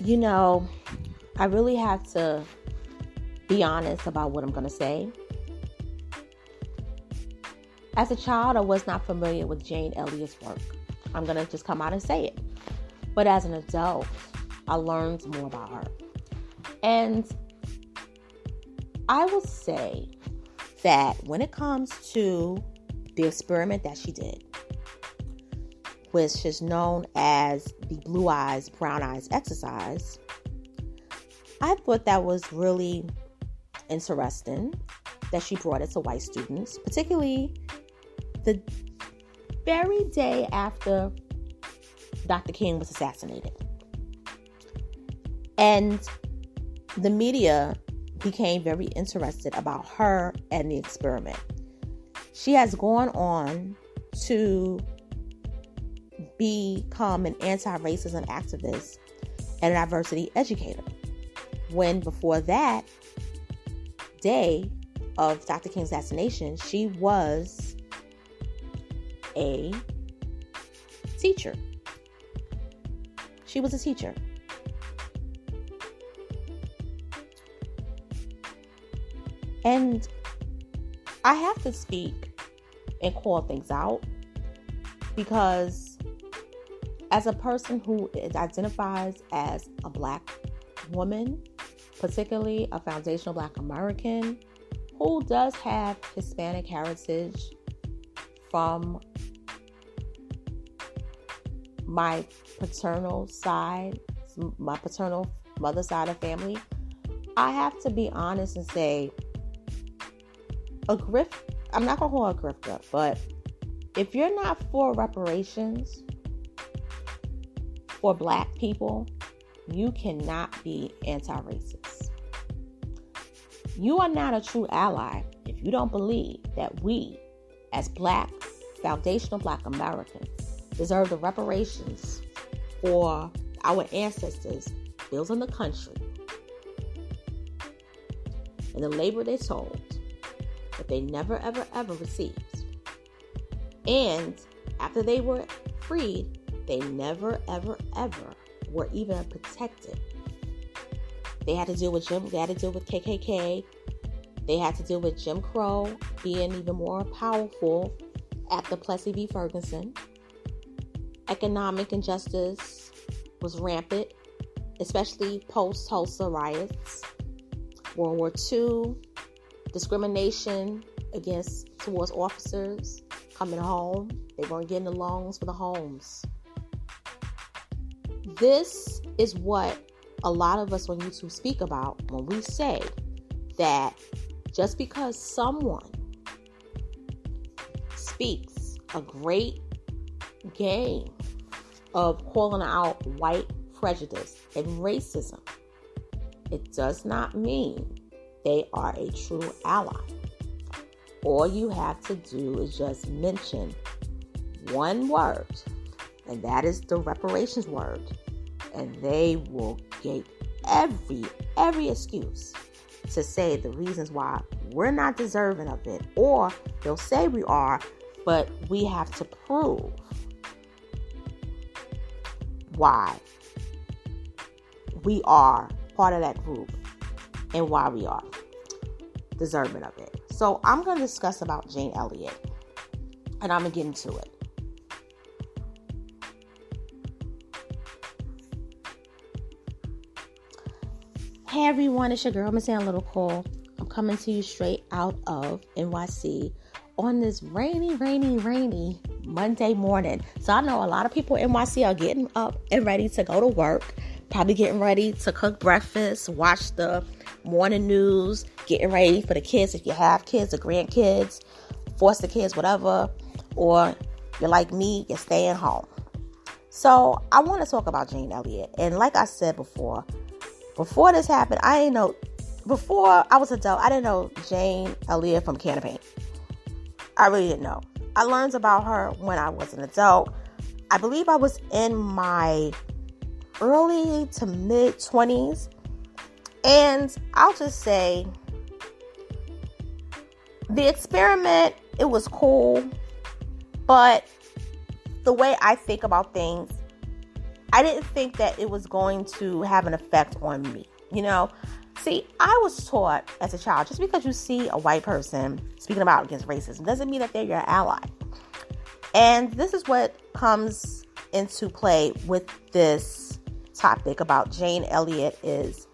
You know, I really have to be honest about what I'm going to say. As a child, I was not familiar with Jane Elliott's work. I'm going to just come out and say it. But as an adult, I learned more about her. And I will say that when it comes to the experiment that she did, which is known as the blue eyes, brown eyes exercise, I thought that was really interesting that she brought it to white students, particularly the very day after Dr. King was assassinated. And the media became very interested about her and the experiment. She has gone on to become an anti-racism activist and a diversity educator. When before that day of Dr. King's assassination, she was a teacher. She was a teacher. And I have to speak and call things out because as a person who identifies as a Black woman, particularly a foundational Black American who does have Hispanic heritage from my paternal side, my paternal mother side of family, I have to be honest and say I'm not going to call her a grifter, but if you're not for reparations for Black people, you cannot be anti-racist. You are not a true ally if you don't believe that we, as Black, foundational Black Americans, deserve the reparations for our ancestors built in the country and the labor they told that they never, ever, ever received. And after they were freed, they never, ever, ever were even protected. They had to deal with KKK. They had to deal with Jim Crow being even more powerful after Plessy v. Ferguson. Economic injustice was rampant, especially post-Tulsariots. World War II, discrimination towards officers coming home. They weren't getting the loans for the homes. This is what a lot of us on YouTube speak about when we say that just because someone speaks a great game of calling out white prejudice and racism, it does not mean they are a true ally. All you have to do is just mention one word, and that is the reparations word, and they will get every excuse to say the reasons why we're not deserving of it, or they'll say we are, but we have to prove why we are part of that group and why we are deserving of it. So I'm going to discuss about Jane Elliott, and I'm going to get into it. Hey everyone, it's your girl, Miss Ann Little Cole. I'm coming to you straight out of NYC on this rainy Monday morning. So I know a lot of people in NYC are getting up and ready to go to work, probably getting ready to cook breakfast, watch the morning news, getting ready for the kids if you have kids or grandkids, foster kids, whatever, or you're like me, you're staying home. So I want to talk about Jane Elliott. And like I said before this happened, before I was adult, I didn't know Jane Elliott from Can of Paint. I really didn't know. I learned about her when I was an adult. I believe I was in my early to mid 20s. And I'll just say, the experiment, it was cool. But the way I think about things, I didn't think that it was going to have an effect on me. See, I was taught as a child, just because you see a white person speaking about against racism doesn't mean that they're your ally. And this is what comes into play with this topic about Jane Elliott is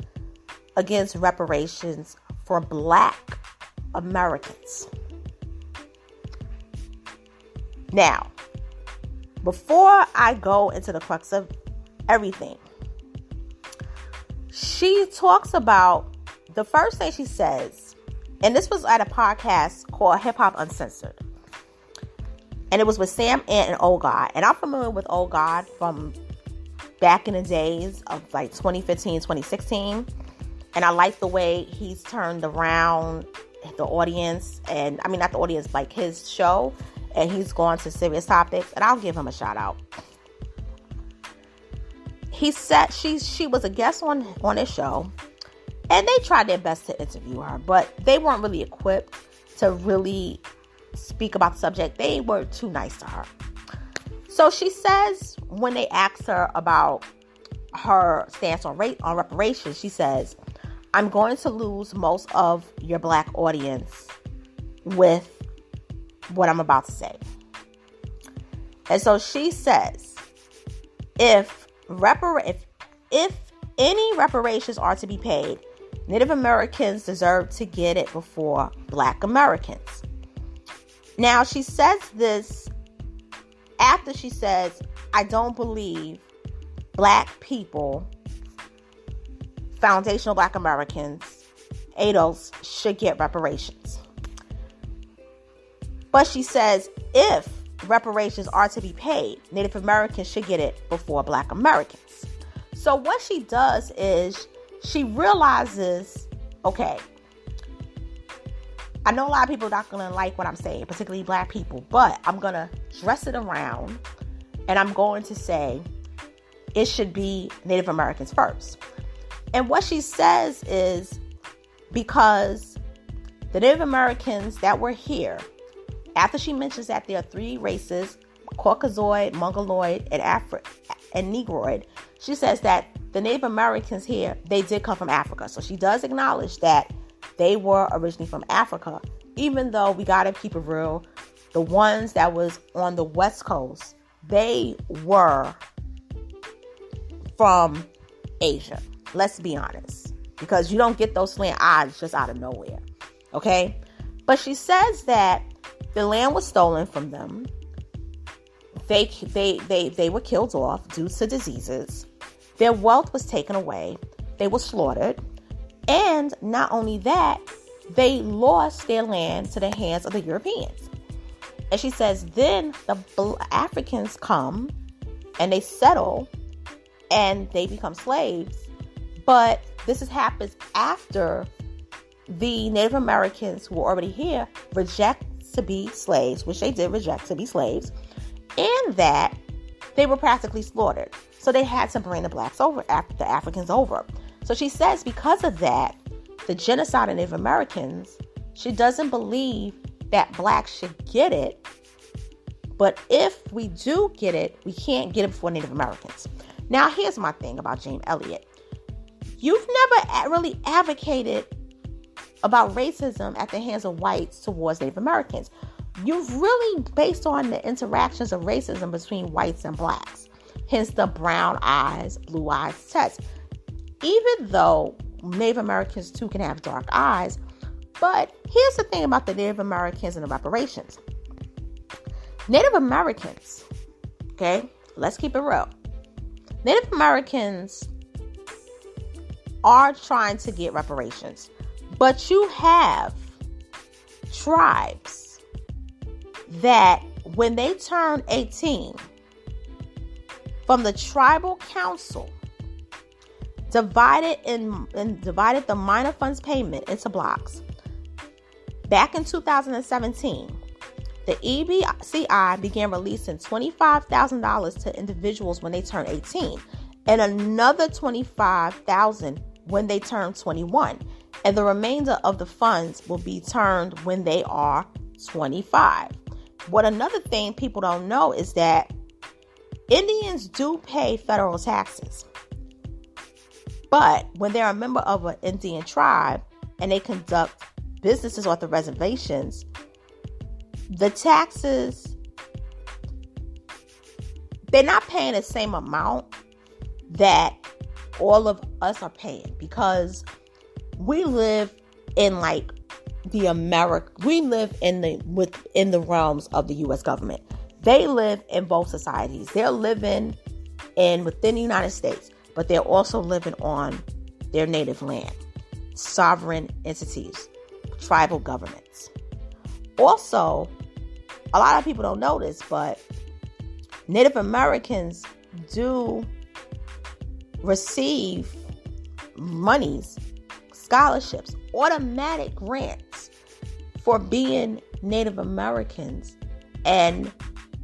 against reparations for Black Americans. Now, before I go into the crux of everything, she talks about the first thing she says, and this was at a podcast called Hip Hop Uncensored. And it was with SamAnt and OGod. And I'm familiar with OGod from back in the days of like 2015, 2016. And I like the way he's turned around the audience. And I mean, not the audience, like his show. And he's gone to serious topics. And I'll give him a shout out. He said she was a guest on his show. And they tried their best to interview her. But they weren't really equipped to really speak about the subject. They were too nice to her. So she says, when they asked her about her stance on reparations, she says, I'm going to lose most of your Black audience with what I'm about to say. And so she says, if any reparations are to be paid, Native Americans deserve to get it before Black Americans. Now, she says this after she says, I don't believe Black people, foundational Black Americans, ADOS, should get reparations. But she says, if reparations are to be paid, Native Americans should get it before Black Americans. So what she does is she realizes, okay, I know a lot of people are not going to like what I'm saying, particularly Black people, but I'm going to dress it around and I'm going to say it should be Native Americans first. And what she says is because the Native Americans that were here, after she mentions that there are three races, Caucasoid, Mongoloid, and Negroid, she says that the Native Americans here, they did come from Africa. So she does acknowledge that they were originally from Africa, even though we got to keep it real. The ones that was on the West Coast, they were from Asia. Let's be honest, because you don't get those slant eyes just out of nowhere. Okay. But she says that the land was stolen from them. They were killed off due to diseases. Their wealth was taken away. They were slaughtered. And not only that, they lost their land to the hands of the Europeans. And she says, then the Africans come and they settle and they become slaves. But this happens after the Native Americans who were already here reject to be slaves, which they did reject to be slaves, and that they were practically slaughtered. So they had to bring the Blacks over, the Africans over. So she says because of that, the genocide of Native Americans, she doesn't believe that Blacks should get it. But if we do get it, we can't get it before Native Americans. Now, here's my thing about Jane Elliott. You've never really advocated about racism at the hands of whites towards Native Americans. You've really based on the interactions of racism between whites and Blacks. Hence the brown eyes, blue eyes test. Even though Native Americans too can have dark eyes. But here's the thing about the Native Americans and the reparations. Native Americans, okay, let's keep it real. Native Americans are trying to get reparations. But you have tribes that when they turn 18, from the tribal council, divided the minor funds payment into blocks. Back in 2017, the EBCI began releasing $25,000 to individuals when they turn 18, and another $25,000 when they turn 21. And the remainder of the funds will be turned when they are 25. What another thing people don't know is that Indians do pay federal taxes. But when they're a member of an Indian tribe and they conduct businesses off the reservations, the taxes, they're not paying the same amount that all of us are paying, because we live in like we live within the realms of the U.S. government. They live in both societies. They're living within the United States, but they're also living on their native land. Sovereign entities, tribal governments. Also, a lot of people don't know this, but Native Americans do receive monies, scholarships, automatic grants for being Native Americans and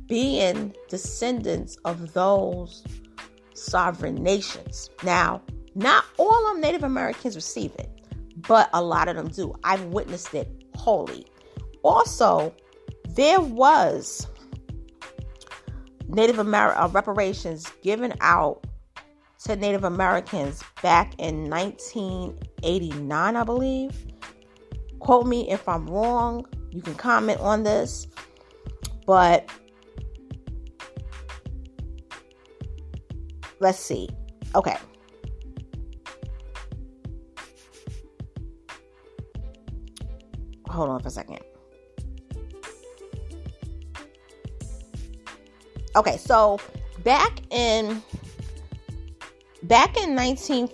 being descendants of those sovereign nations. Now, not all of Native Americans receive it, but a lot of them do. I've witnessed it wholly. Also, there was reparations given out to Native Americans back in 1989, I believe. Quote me if I'm wrong. You can comment on this. But let's see. Okay. Hold on for a second. Okay, so back in 1920s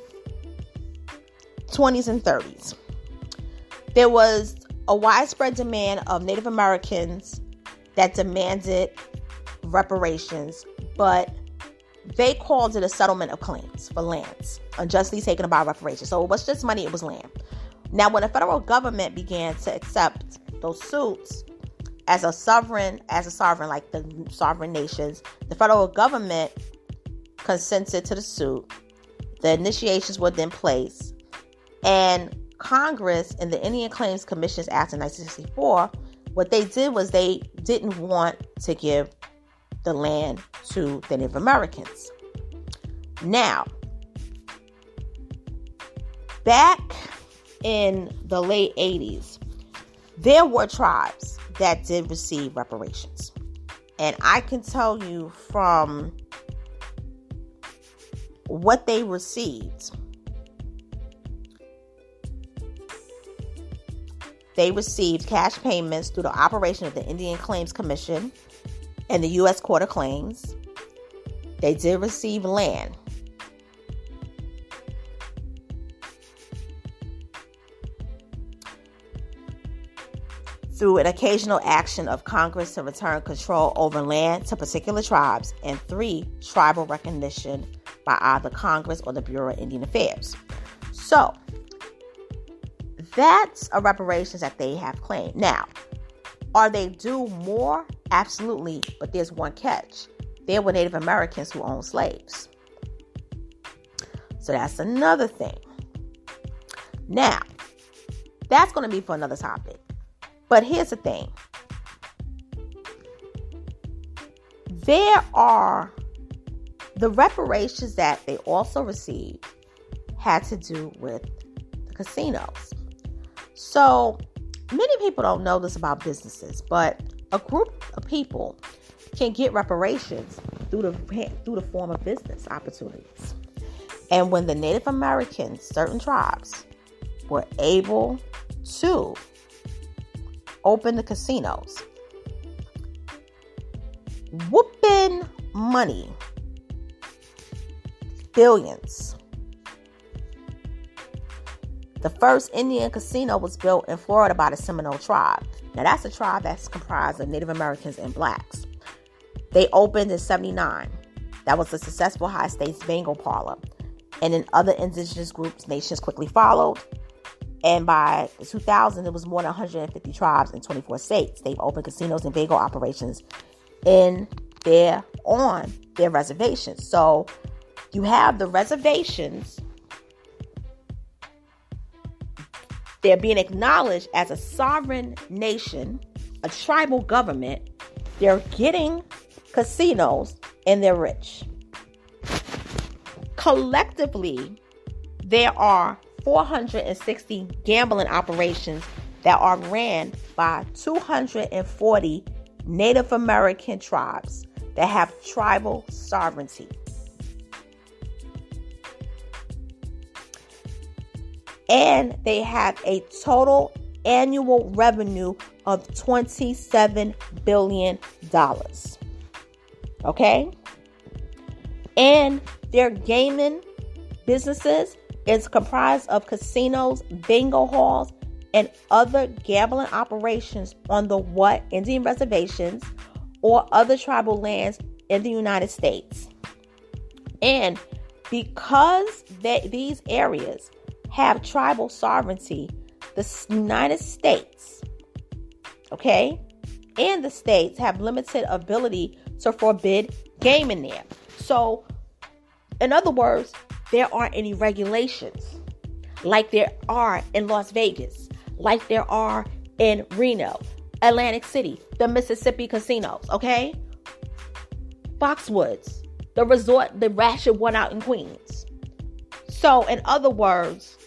and 30s, there was a widespread demand of Native Americans that demanded reparations, but they called it a settlement of claims for lands unjustly taken by reparations. So it was just money, it was land. Now, when the federal government began to accept those suits as a sovereign, like the sovereign nations, the federal government consented to the suit. The initiations were then placed, and Congress in the Indian Claims Commissions Act of 1964, what they did was they didn't want to give the land to the Native Americans. Now, back in the late 80s, there were tribes that did receive reparations. And I can tell you from what they received. They received cash payments through the operation of the Indian Claims Commission and the U.S. Court of Claims. They did receive land. Through an occasional action of Congress to return control over land to particular tribes, and 3, tribal recognition by either Congress or the Bureau of Indian Affairs. So, that's a reparations that they have claimed. Now, are they due more? Absolutely, but there's one catch. There were Native Americans who owned slaves. So that's another thing. Now, that's going to be for another topic. But here's the thing. There are the reparations that they also received had to do with the casinos. So many people don't know this about businesses, but a group of people can get reparations through the form of business opportunities. And when the Native Americans, certain tribes, were able to open the casinos, whooping money, billions. The first Indian casino was built in Florida by the Seminole tribe. Now, that's a tribe that's comprised of Native Americans and blacks. They opened in 1979. That was a successful high stakes bingo parlor. And then other indigenous groups, nations quickly followed. And by 2000, it was more than 150 tribes in 24 states. They've opened casinos and bingo operations on their reservations. So you have the reservations. They're being acknowledged as a sovereign nation, a tribal government. They're getting casinos and they're rich. Collectively, there are 460 gambling operations that are ran by 240 Native American tribes that have tribal sovereignty. And they have a total annual revenue of $27 billion. Okay? And their gaming businesses is comprised of casinos, bingo halls, and other gambling operations on the Indian reservations or other tribal lands in the United States. And because these areas have tribal sovereignty, the United States, okay, and the states have limited ability to forbid gaming there. So, in other words, there aren't any regulations like there are in Las Vegas, like there are in Reno, Atlantic City, the Mississippi casinos, okay? Foxwoods, the resort, the ratchet one out in Queens. So, in other words,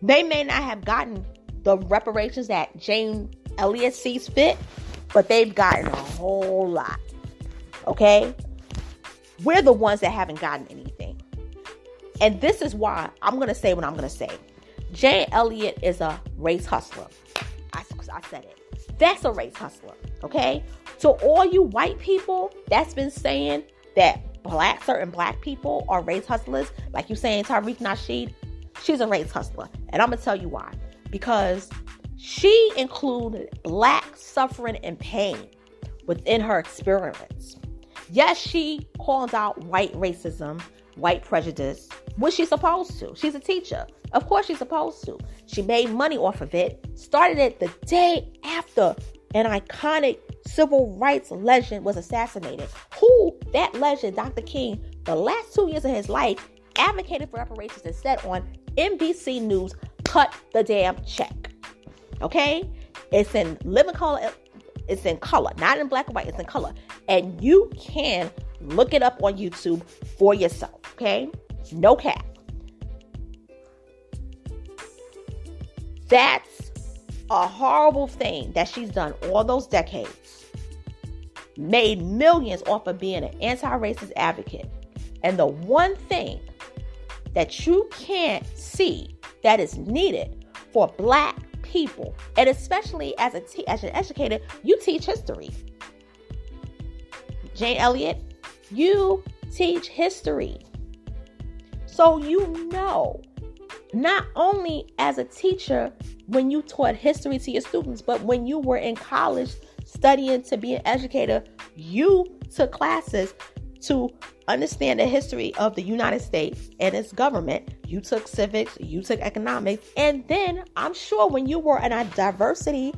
they may not have gotten the reparations that Jane Elliott sees fit, but they've gotten a whole lot, okay? We're the ones that haven't gotten anything. And this is why I'm going to say what I'm going to say. Jane Elliott is a race hustler. I said it. That's a race hustler, okay? So all you white people that's been saying that certain black people are race hustlers, like you saying Tariq Nasheed, she's a race hustler. And I'm going to tell you why. Because she included black suffering and pain within her experiments. Yes, she called out white racism, white prejudice, which she's supposed to. She's a teacher. Of course she's supposed to. She made money off of it, started it the day after an iconic civil rights legend was assassinated. That legend, Dr. King, the last 2 years of his life, advocated for reparations and said on NBC News, cut the damn check. Okay? It's in living color. It's in color, not in black and white. It's in color. And you can look it up on YouTube for yourself. Okay? No cap. That's a horrible thing that she's done all those decades. Made millions off of being an anti-racist advocate. And the one thing that you can't see that is needed for black people, and especially as an educator, you teach history. Jane Elliott, you teach history. So you know, not only as a teacher when you taught history to your students, but when you were in college studying to be an educator, you took classes to understand the history of the United States and its government. You took civics, you took economics, and then I'm sure when you were a diversity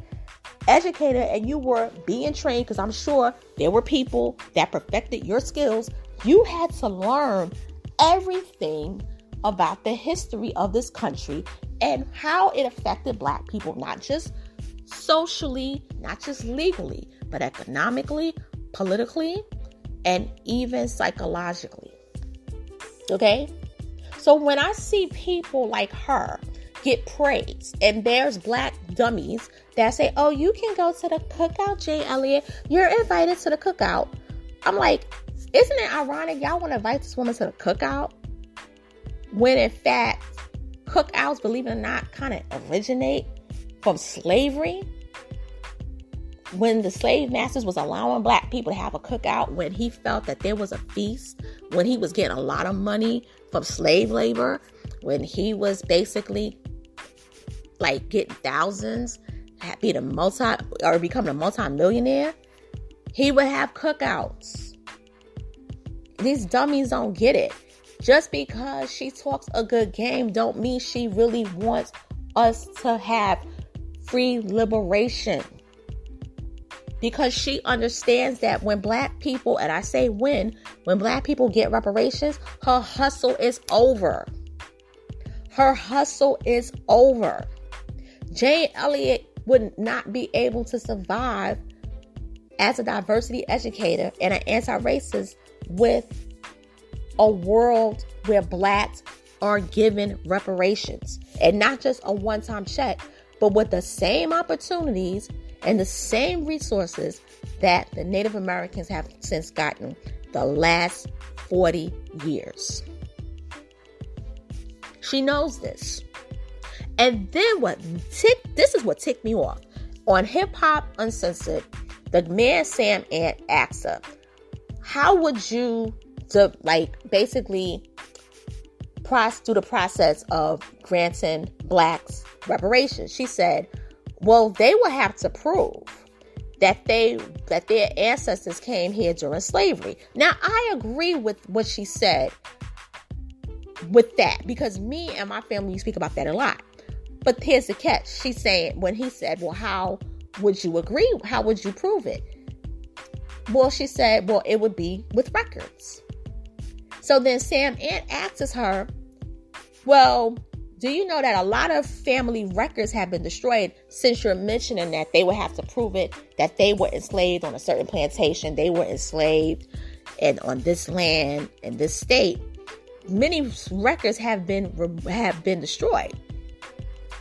educator and you were being trained, because I'm sure there were people that perfected your skills, you had to learn everything about the history of this country and how it affected black people, not just socially, not just legally, but economically, politically, and even psychologically. Okay? So when I see people like her get praised, and there's black dummies that say, oh, you can go to the cookout, Jane Elliott. You're invited to the cookout. I'm like, isn't it ironic y'all want to invite this woman to the cookout? When in fact, cookouts, believe it or not, kind of originate from slavery. When the slave masters was allowing black people to have a cookout, when he felt that there was a feast, when he was getting a lot of money from slave labor, when he was basically like getting thousands, becoming a multi-millionaire, he would have cookouts. These dummies don't get it. Just because she talks a good game don't mean she really wants us to have free liberation. Because she understands that when black people, and I say when black people get reparations, her hustle is over. Her hustle is over. Jane Elliott would not be able to survive as a diversity educator and an anti-racist with a world where blacks are given reparations, and not just a one-time check, but with the same opportunities and the same resources that the Native Americans have since gotten the last 40 years. She knows this. And then this is what ticked me off. On Hip Hop Uncensored, the man SamAnt asked her, how would you basically do the process of granting blacks reparations? She said, well, they will have to prove that their ancestors came here during slavery. Now, I agree with what she said with that, because me and my family speak about that a lot. But here's the catch. She's saying, when he said, well, how would you agree? How would you prove it? Well, she said, well, it would be with records. So then SamAnt asks her, well, do you know that a lot of family records have been destroyed? Since you're mentioning that they would have to prove it, that they were enslaved on a certain plantation, they were enslaved and on this land in this state, many records have been destroyed.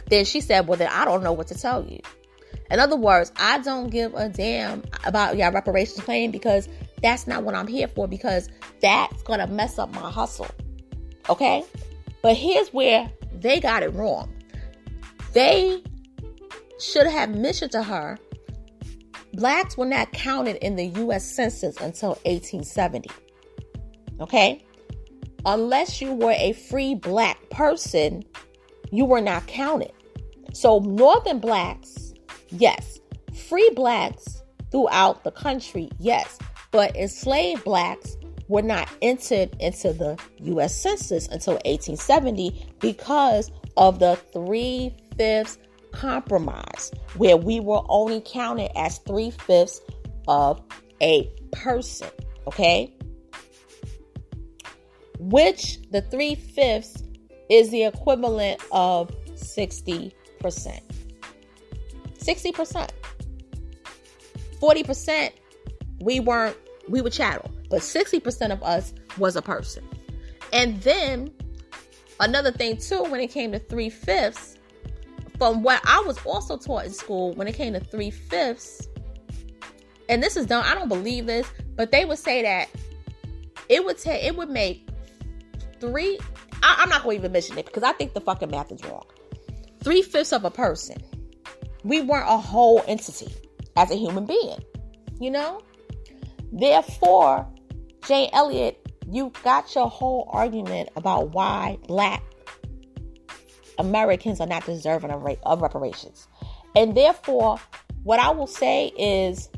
Then she said, well, then I don't know what to tell you. In other words, I don't give a damn about your reparations claim, because that's not what I'm here for, because that's going to mess up my hustle. Okay? But here's where they got it wrong. They should have mentioned to her, blacks were not counted in the U.S. Census until 1870. Okay? Unless you were a free black person, you were not counted. So northern blacks, yes. Free blacks throughout the country, yes. But enslaved blacks were not entered into the U.S. Census until 1870 because of the 3/5 compromise, where we were only counted as 3/5 of a person, okay? Which the 3/5 is the equivalent of 60%. 60%. 40%, we were chattel, but 60% of us was a person. And then another thing too, when it came to 3/5, from what I was also taught in school, when it came to 3/5, and this is done, I don't believe this, but they would say that it would make I'm not going to even mention it, because I think the fucking math is wrong. 3/5 of a person. We weren't a whole entity as a human being, you know? Therefore, Jane Elliott, you got your whole argument about why black Americans are not deserving of reparations. And therefore, what I will say is,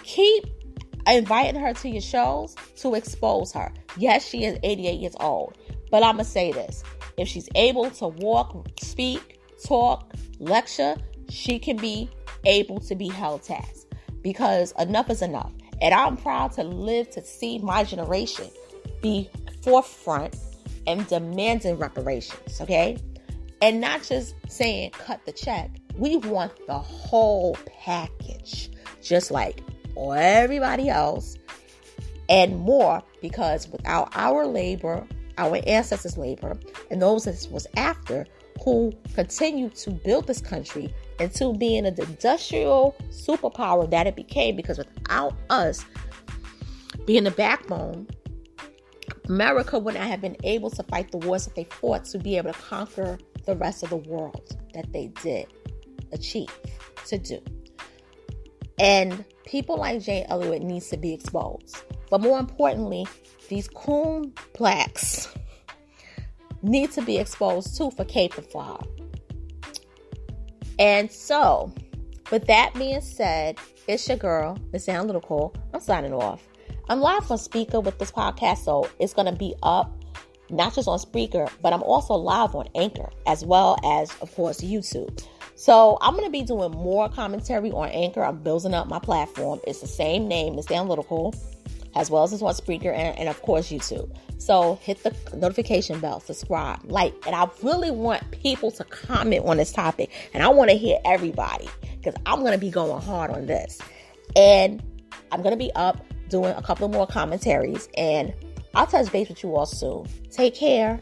keep inviting her to your shows to expose her. Yes, she is 88 years old. But I'm going to say this. If she's able to walk, speak, talk, lecture, she can be able to be held task. Because enough is enough. And I'm proud to live to see my generation be forefront and demanding reparations, okay? And not just saying cut the check. We want the whole package, just like everybody else and more, because without our labor, our ancestors' labor, and those that was after, who continued to build this country into being an industrial superpower that it became, because without us being the backbone, America would not have been able to fight the wars that they fought to be able to conquer the rest of the world that they did achieve to do. And people like Jane Elliott needs to be exposed. But more importantly, these coon blacks need to be exposed too for Cape and Fly. And so, with that being said, it's your girl, Miss Analytical. I'm signing off. I'm live on Speaker with this podcast, so it's going to be up not just on Speaker, but I'm also live on Anchor, as well as, of course, YouTube. So I'm going to be doing more commentary on Anchor. I'm building up my platform. It's the same name, Miss Analytical, as well as it's on Speaker and of course, YouTube. So hit the notification bell, subscribe, like, and I really want people to comment on this topic, and I want to hear everybody, because I'm going to be going hard on this. And I'm going to be up doing a couple more commentaries, and I'll touch base with you all soon. Take care.